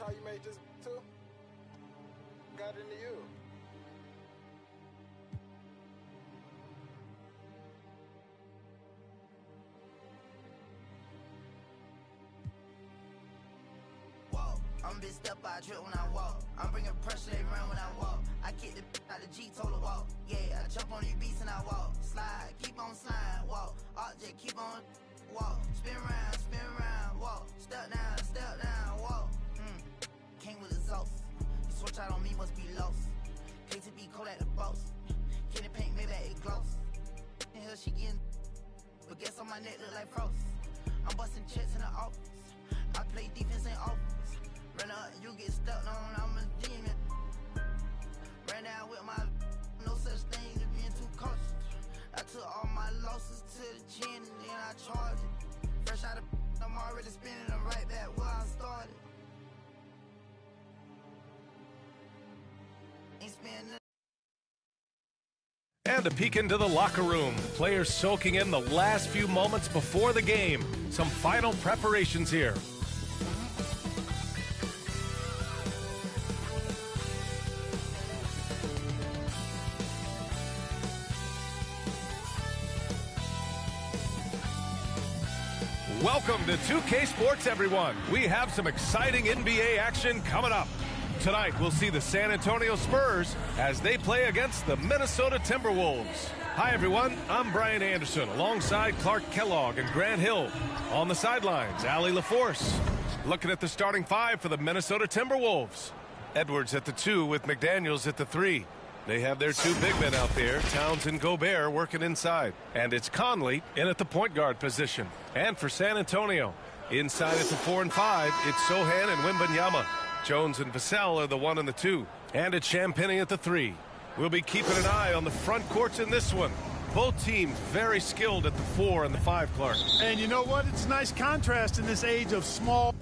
how you made this too? Got into you. I'm a big step I trip when I walk. I'm bringing pressure, they run when I walk. I kick the out the G, told her walk. Yeah, I jump on these beats and I walk. Slide, keep on sliding, walk. Object, keep on walk. Spin around, walk. Step down, walk. Came with exhaust. You switch out on me, must be lost. KTB cold at the boss. Kitty paint, maybe it gloss. In here she getting, but guess on my neck look like frost. I'm busting checks in the office. I play defense in office. Run up, you get stuck on, I'm a demon. Ran down with my, no such thing as being too cautious. I took all my losses to the chin and then I charged it. Fresh out of, I'm already spinning them right back where I started. Ain't spinning. And a peek into the locker room. Players soaking in the last few moments before the game. Some final preparations here. Welcome to 2K Sports, everyone. We have some exciting NBA action coming up. Tonight, we'll see the San Antonio Spurs as they play against the Minnesota Timberwolves. Hi, everyone. I'm Brian Anderson, alongside Clark Kellogg and Grant Hill. On the sidelines, Allie LaForce. Looking at the starting five for the Minnesota Timberwolves. Edwards at the 2 with McDaniels at the 3. They have their two big men out there, Towns and Gobert, working inside. And it's Conley in at the point guard position. And for San Antonio, inside at the 4 and 5, it's Sohan and Wembanyama. Jones and Vassell are the 1 and the 2. And it's Champagny at the 3. We'll be keeping an eye on the front courts in this one. Both teams very skilled at the 4 and the 5, Clark. And you know what? It's a nice contrast in this age of small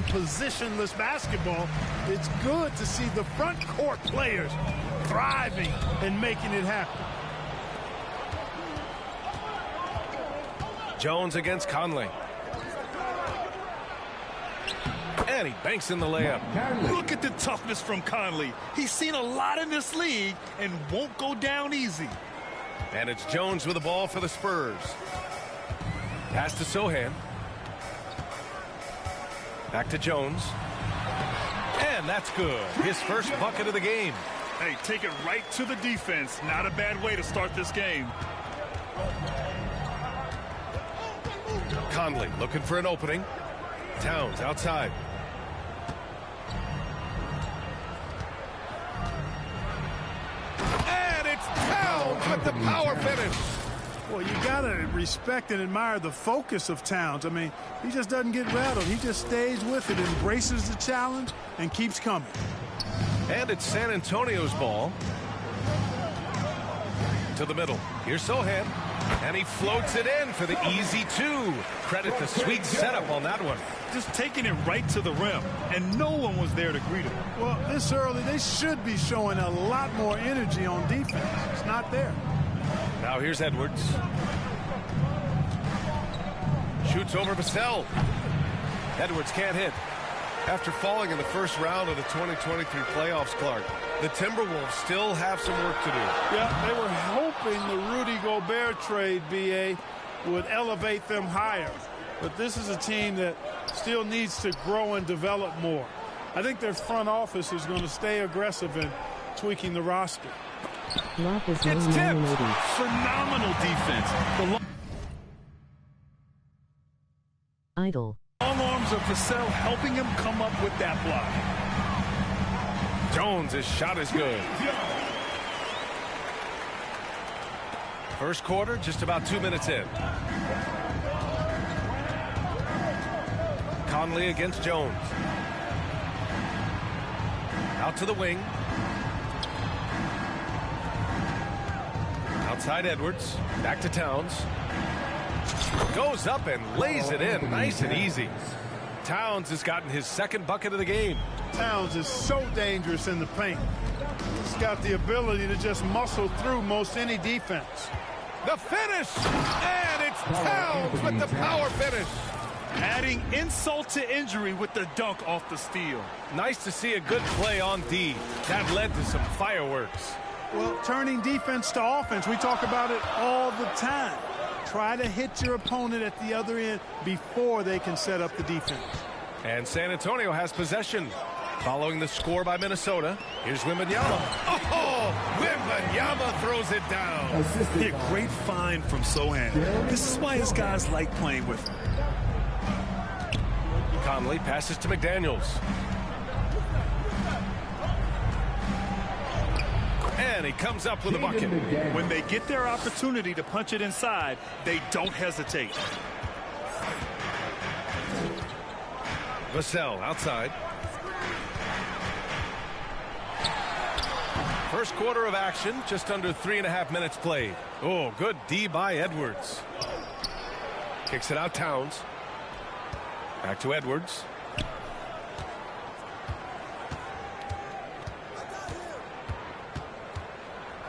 positionless basketball, it's good to see the front court players thriving and making it happen. Jones against Conley. And he banks in the layup. Look at the toughness from Conley. He's seen a lot in this league and won't go down easy. And it's Jones with the ball for the Spurs. Pass to Sohan. Back to Jones. And that's good. His first bucket of the game. Hey, take it right to the defense. Not a bad way to start this game. Conley looking for an opening. Towns outside. And it's Towns with the power finish. Well, you got to respect and admire the focus of Towns. I mean, he just doesn't get rattled. He just stays with it, embraces the challenge, and keeps coming. And it's San Antonio's ball. To the middle. Here's Sohan. And he floats it in for the easy two. Credit the sweet setup on that one. Just taking it right to the rim, and no one was there to greet him. Well, this early, they should be showing a lot more energy on defense. It's not there. Now here's Edwards. Shoots over Vassell. Edwards can't hit. After falling in the first round of the 2023 playoffs, Clark, the Timberwolves still have some work to do. Yeah, they were hoping the Rudy Gobert trade, B.A., would elevate them higher. But this is a team that still needs to grow and develop more. I think their front office is going to stay aggressive in tweaking the roster. It's tipped. Phenomenal defense. Idle. Long arms of Vassell helping him come up with that block. Jones' shot is good. First quarter, just about 2 minutes in. Conley against Jones. Out to the wing. Outside Edwards. Back to Towns. Goes up and lays it in nice and easy. Towns has gotten his second bucket of the game. Towns is so dangerous in the paint. He's got the ability to just muscle through most any defense. The finish! And it's Towns with the power finish. Adding insult to injury with the dunk off the steal. Nice to see a good play on D. That led to some fireworks. Well, turning defense to offense, we talk about it all the time. Try to hit your opponent at the other end before they can set up the defense. And San Antonio has possession. Following the score by Minnesota, here's Wembanyama. Oh, Wembanyama throws it down. Yeah, great find from Sohan. This is why his guys like playing with him. Conley passes to McDaniels. And he comes up with a bucket. When they get their opportunity to punch it inside, they don't hesitate. Vassell outside. First quarter of action, just under 3.5 minutes played. Oh, good D by Edwards. Kicks it out Towns. Back to Edwards.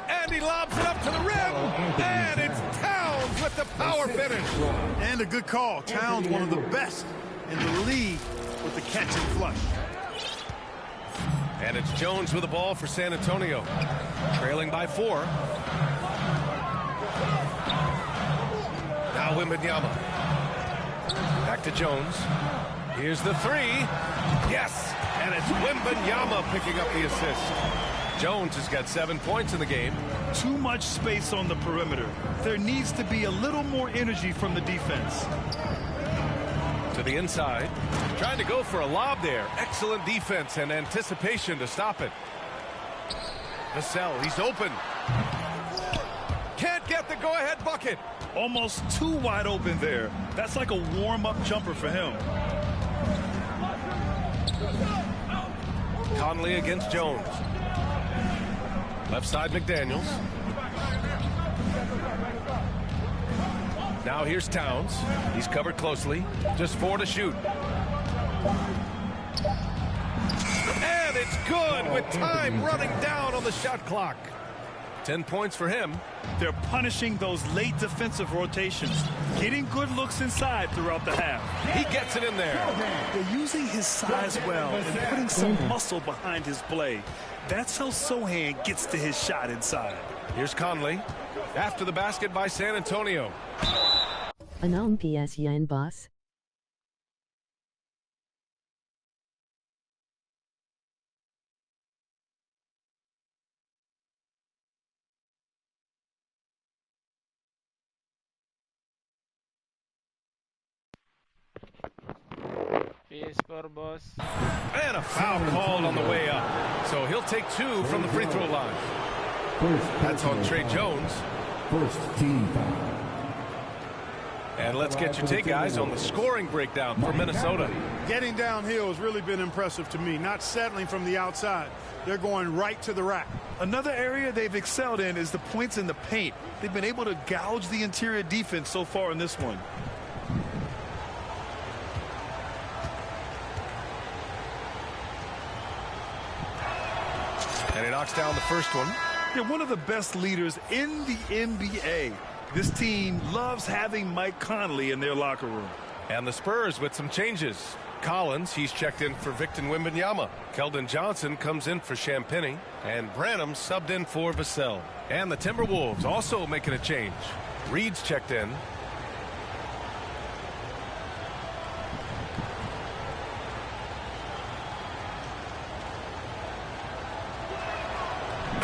And he lobs it up to the rim. And it's Towns with the power finish. And a good call. Towns, one of the best in the league with the catch and flush. And it's Jones with the ball for San Antonio. Trailing by 4. Now Wembanyama. Back to Jones. Here's the 3. Yes! And it's Wembanyama picking up the assist. Jones has got 7 points in the game. Too much space on the perimeter. There needs to be a little more energy from the defense. To the inside. Trying to go for a lob there. Excellent defense and anticipation to stop it. Vassell, he's open. Can't get the go-ahead bucket. Almost too wide open there. That's like a warm-up jumper for him. Conley against Jones. Left side McDaniels. Now here's Towns. He's covered closely. Just 4 to shoot. And it's good with time running down on the shot clock. 10 points for him. They're punishing those late defensive rotations, getting good looks inside throughout the half. He gets it in there. They're using his size well and putting some muscle behind his play. That's how Sohan gets to his shot inside. Here's Conley. After the basket by San Antonio. Anong PS yan, boss? PS4, boss. And a foul called on the way up. So he'll take 2 from the free throw line. That's on Trey Jones. First team foul. And let's get your take, guys, on the scoring breakdown for Minnesota. Getting downhill has really been impressive to me, not settling from the outside. They're going right to the rack. Another area they've excelled in is the points in the paint. They've been able to gouge the interior defense so far in this one. And he knocks down the first one. They're one of the best leaders in the NBA. This team loves having Mike Conley in their locker room. And the Spurs with some changes. Collins, he's checked in for Victor Wembanyama. Keldon Johnson comes in for Champagnie. And Branham subbed in for Vassell. And the Timberwolves also making a change. Reed's checked in.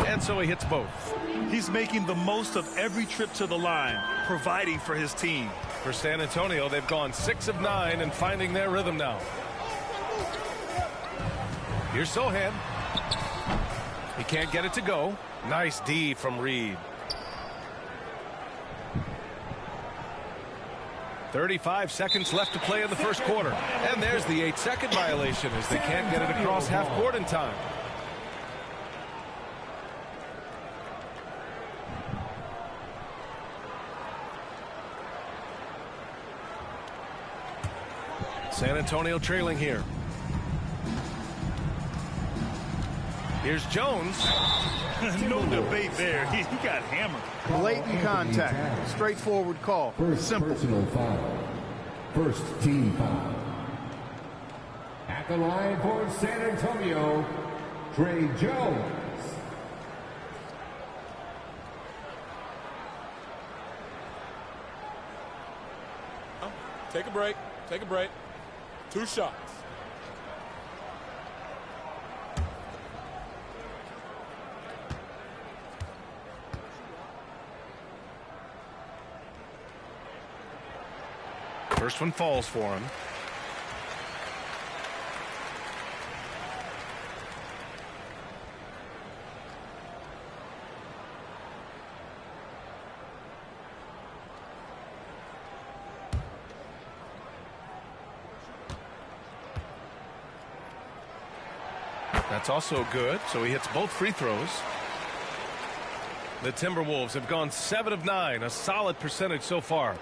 And so he hits both. He's making the most of every trip to the line, providing for his team. For San Antonio, they've gone 6 of 9 and finding their rhythm now. Here's Sohan. He can't get it to go. Nice D from Reed. 35 seconds left to play in the first quarter. And there's the 8-second violation as they can't get it across half court in time. San Antonio trailing here. Here's Jones. No debate there. He got hammered. Blatant contact. Straightforward call. Simple. Personal foul. First team foul. At the line for San Antonio, Trey Jones. Take a break. Take a break. 2 shots. First one falls for him. That's also good, so he hits both free throws. The Timberwolves have gone 7 of 9, a solid percentage so far.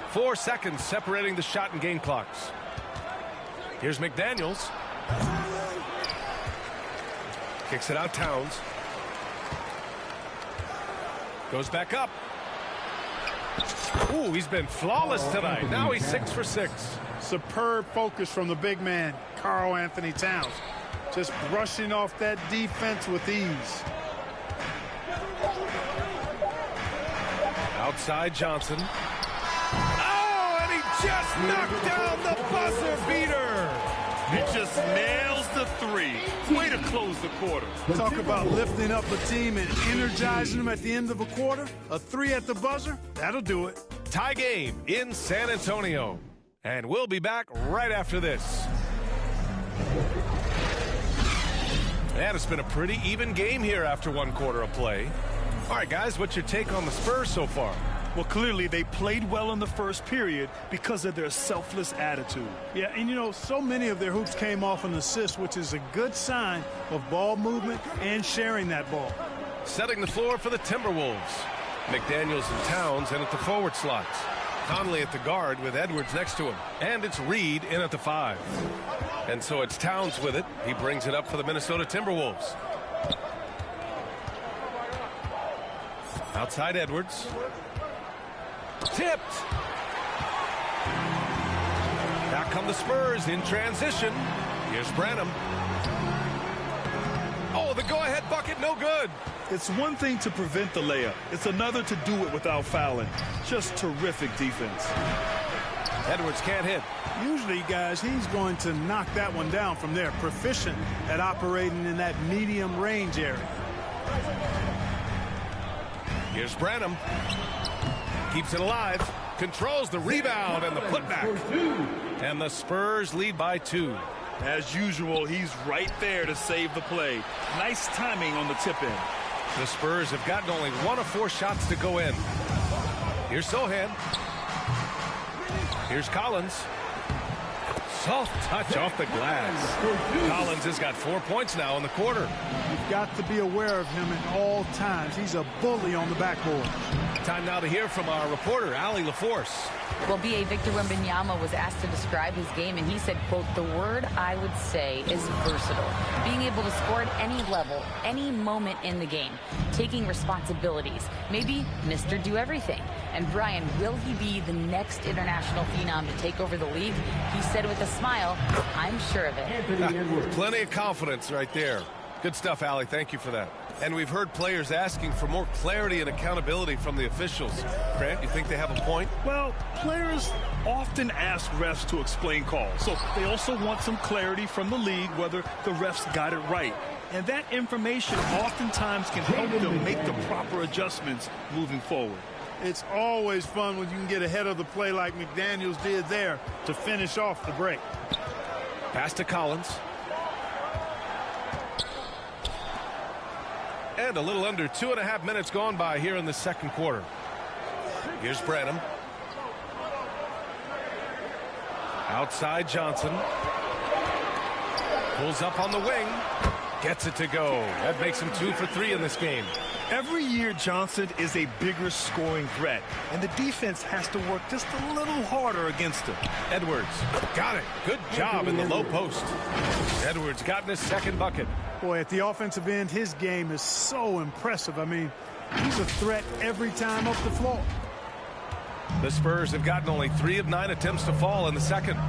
4 seconds separating the shot and game clocks. Here's McDaniels. Kicks it out, Towns. Goes back up. Ooh, he's been flawless tonight. Now he's 6 for 6. Superb focus from the big man, Karl Anthony Towns. Just brushing off that defense with ease. Outside Johnson. Oh, and he just knocked down the buzzer beater. He just nails the 3. Way to close the quarter. Talk about lifting up a team and energizing them at the end of a quarter. A 3 at the buzzer, that'll do it. Tie game in San Antonio. And we'll be back right after this. And it's been a pretty even game here after 1 quarter of play. All right, guys, what's your take on the Spurs so far? Well, clearly they played well in the first period because of their selfless attitude. Yeah, and you know, so many of their hoops came off an assist, which is a good sign of ball movement and sharing that ball. Setting the floor for the Timberwolves. McDaniels and Towns in at the forward slots. Conley at the guard with Edwards next to him. And it's Reed in at the 5. And so it's Towns with it. He brings it up for the Minnesota Timberwolves. Outside Edwards. Tipped. Now come the Spurs in transition. Here's Branham. Oh, the go-ahead bucket, no good. It's one thing to prevent the layup. It's another to do it without fouling. Just terrific defense. Edwards can't hit. Usually, guys, he's going to knock that one down from there. Proficient at operating in that medium range area. Here's Branham. Keeps it alive. Controls the rebound and the putback. And the Spurs lead by 2. As usual, he's right there to save the play. Nice timing on the tip-in. The Spurs have gotten only 1 of 4 shots to go in. Here's Sohan. Here's Collins. Soft touch off the glass. Collins has got 4 points now in the quarter. You've got to be aware of him at all times. He's a bully on the backboard. Time now to hear from our reporter, Allie LaForce. Well, B.A. Victor Wembanyama was asked to describe his game, and he said, quote, "The word I would say is versatile. Being able to score at any level, any moment in the game, taking responsibilities, maybe Mr. Do-Everything." And Brian, will he be the next international phenom to take over the league? He said with a smile, "I'm sure of it." Plenty of confidence right there. Good stuff, Allie. Thank you for that. And we've heard players asking for more clarity and accountability from the officials. Grant, you think they have a point? Well, players often ask refs to explain calls. So they also want some clarity from the league whether the refs got it right. And that information oftentimes can help them make the proper adjustments moving forward. It's always fun when you can get ahead of the play like McDaniels did there to finish off the break. Pass to Collins. And a little under 2.5 minutes gone by here in the second quarter. Here's Branham. Outside Johnson. Pulls up on the wing. Gets it to go. That makes him 2 for 3 in this game. Every year, Johnson is a bigger scoring threat, and the defense has to work just a little harder against him. Edwards got it. Good job in the low post. Edwards gotten his second bucket. Boy, at the offensive end, his game is so impressive. I mean, he's a threat every time up the floor. The Spurs have gotten only 3 of 9 attempts to fall in the second.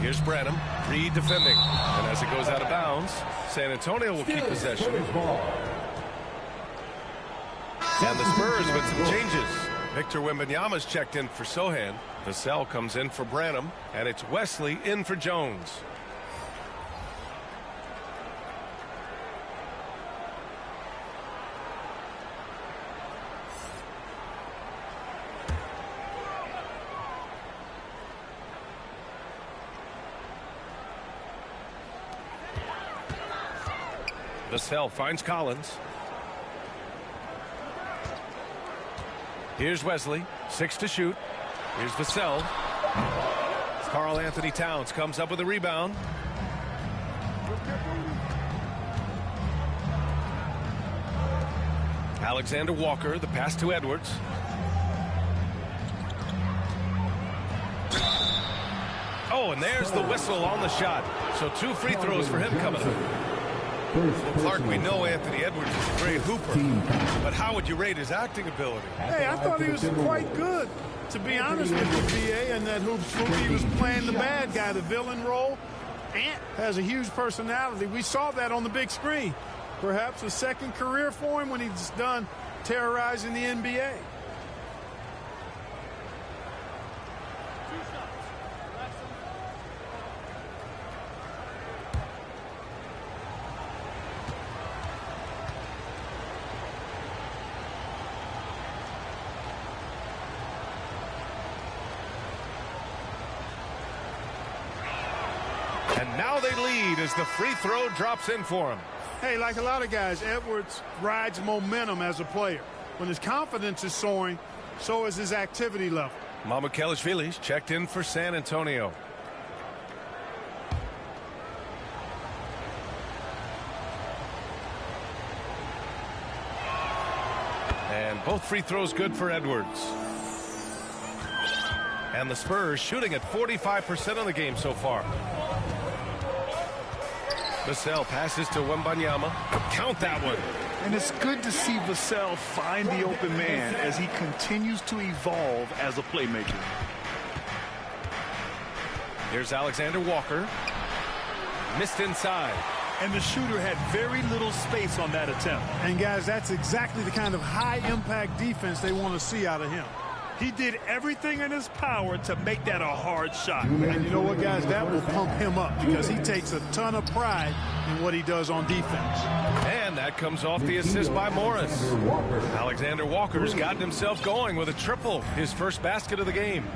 Here's Branham, Reed defending. And as it goes out of bounds, San Antonio will keep possession. And the Spurs with some changes. Victor Wembanyama's checked in for Sohan. Vassell comes in for Branham. And it's Wesley in for Jones. Vassell finds Collins. Here's Wesley. 6 to shoot. Here's Vassell. Karl Anthony Towns comes up with a rebound. Alexander Walker, the pass to Edwards. Oh, and there's the whistle on the shot. So 2 free throws for him coming up. Well, Clark, we know Anthony Edwards is a great hooper, but how would you rate his acting ability? Hey, I thought he was quite good, to be honest with you, VA, and that hoop swoop. He was playing the bad guy, the villain role. Ant has a huge personality. We saw that on the big screen. Perhaps a second career for him when he's done terrorizing the NBA. And now they lead as the free throw drops in for him. Hey, like a lot of guys, Edwards rides momentum as a player. When his confidence is soaring, so is his activity level. Mamukelashvili's checked in for San Antonio. And Both free throws good for Edwards. And the Spurs shooting at 45% of the game so far. Vassell passes to Wembanyama. Count that one. And it's good to see Vassell find the open man as he continues to evolve as a playmaker. Here's Alexander Walker. Missed inside. And the shooter had very little space on that attempt. And guys, that's exactly the kind of high-impact defense they want to see out of him. He did everything in his power to make that a hard shot. And you know what, guys? That will pump him up because he takes a ton of pride in what he does on defense. And that comes off the assist by Morris. Alexander Walker's gotten himself going with a triple, his first basket of the game.